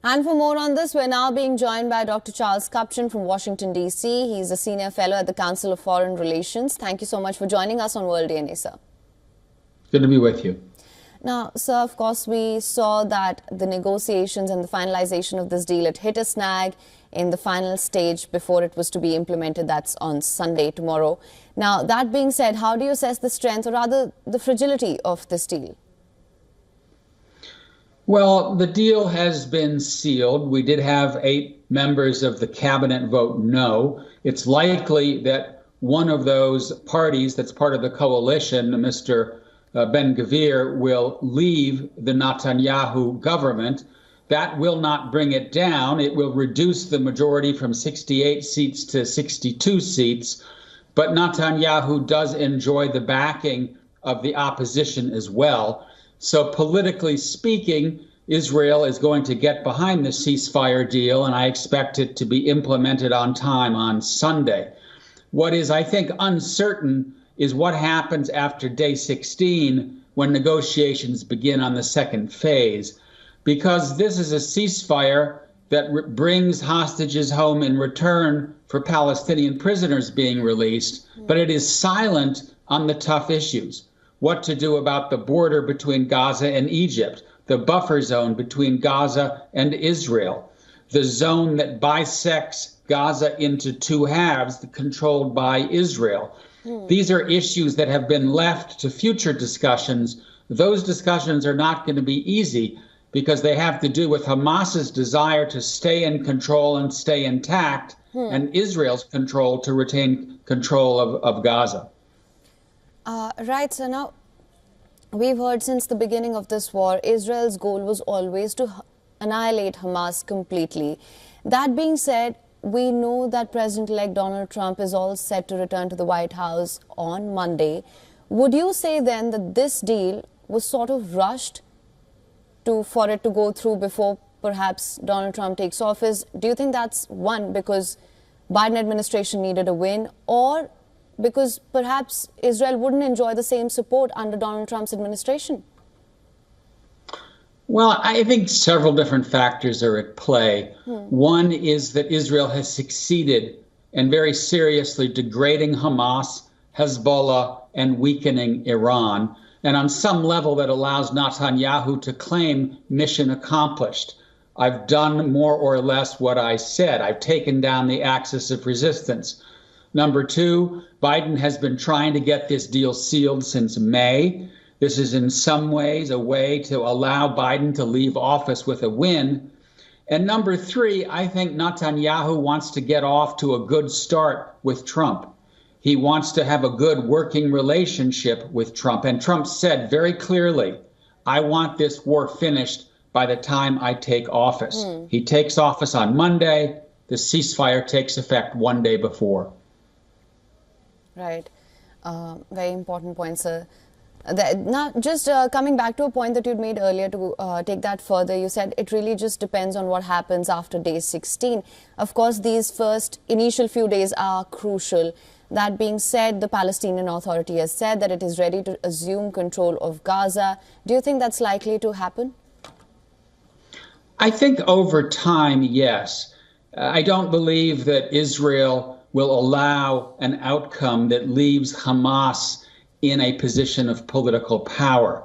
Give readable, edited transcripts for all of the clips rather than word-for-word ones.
And for more on this, we're now being joined by Dr. Charles Kupchan from Washington, D.C. He's a senior fellow at the Council of Foreign Relations. Thank you so much for joining us on World DNA, sir. Good to be with you. Now, sir, of course, we saw that the negotiations and the finalization of this deal, it hit a snag in the final stage before it was to be implemented. That's on Sunday, tomorrow. Now, that being said, how do you assess the strength, or rather the fragility of this deal? Well, the deal has been sealed. We did have 8 members of the cabinet vote no. It's likely that one of those parties that's part of the coalition, Mr. Ben-Gvir, will leave the Netanyahu government. That will not bring it down. It will reduce the majority from 68 seats to 62 seats. But Netanyahu does enjoy the backing of the opposition as well. So politically speaking, Israel is going to get behind the ceasefire deal, and I expect it to be implemented on time on Sunday. What is, I think, uncertain is what happens after day 16 when negotiations begin on the second phase, because this is a ceasefire that brings hostages home in return for Palestinian prisoners being released, but it is silent on the tough issues. What to do about the border between Gaza and Egypt, the buffer zone between Gaza and Israel, the zone that bisects Gaza into 2 halves controlled by Israel. These are issues that have been left to future discussions. Those discussions are not going to be easy because they have to do with Hamas's desire to stay in control and stay intact, and Israel's control to retain control of Gaza. Right, so now we've heard since the beginning of this war, Israel's goal was always to annihilate Hamas completely. That being said, we know that President-elect Donald Trump is all set to return to the White House on Monday. Would you say then that this deal was sort of rushed for it to go through before perhaps Donald Trump takes office? Do you think that's one, because Biden administration needed a win, or because perhaps Israel wouldn't enjoy the same support under Donald Trump's administration? Well, I think several different factors are at play. One is that Israel has succeeded in very seriously degrading Hamas, Hezbollah, and weakening Iran. And on some level, that allows Netanyahu to claim mission accomplished. I've done more or less what I said. I've taken down the axis of resistance. Number 2, Biden has been trying to get this deal sealed since May. This is in some ways a way to allow Biden to leave office with a win. And number 3, I think Netanyahu wants to get off to a good start with Trump. He wants to have a good working relationship with Trump. And Trump said very clearly, I want this war finished by the time I take office. He takes office on Monday. The ceasefire takes effect 1 day before. Right. Very important point, sir. Now, just coming back to a point that you'd made earlier, to take that further, you said it really just depends on what happens after day 16. Of course, these first initial few days are crucial. That being said, the Palestinian Authority has said that it is ready to assume control of Gaza. Do you think that's likely to happen? I think over time, yes. I don't believe that Israel will allow an outcome that leaves Hamas in a position of political power.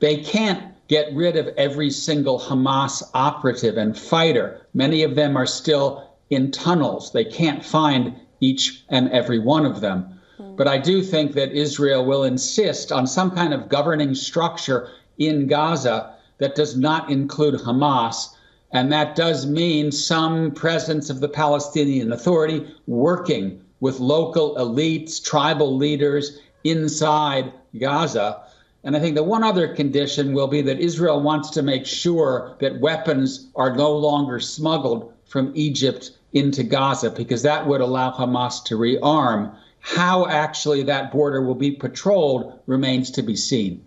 They can't get rid of every single Hamas operative and fighter. Many of them are still in tunnels. They can't find each and every one of them. But I do think that Israel will insist on some kind of governing structure in Gaza that does not include Hamas. And that does mean some presence of the Palestinian Authority working with local elites, tribal leaders inside Gaza. And I think the one other condition will be that Israel wants to make sure that weapons are no longer smuggled from Egypt into Gaza, because that would allow Hamas to rearm. How actually that border will be patrolled remains to be seen.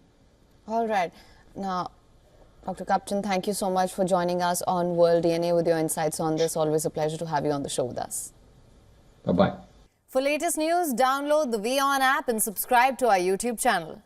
All right. Now, Dr. Kupchan, thank you so much for joining us on World DNA with your insights on this. Always a pleasure to have you on the show with us. Bye-bye. For latest news, download the WION app and subscribe to our YouTube channel.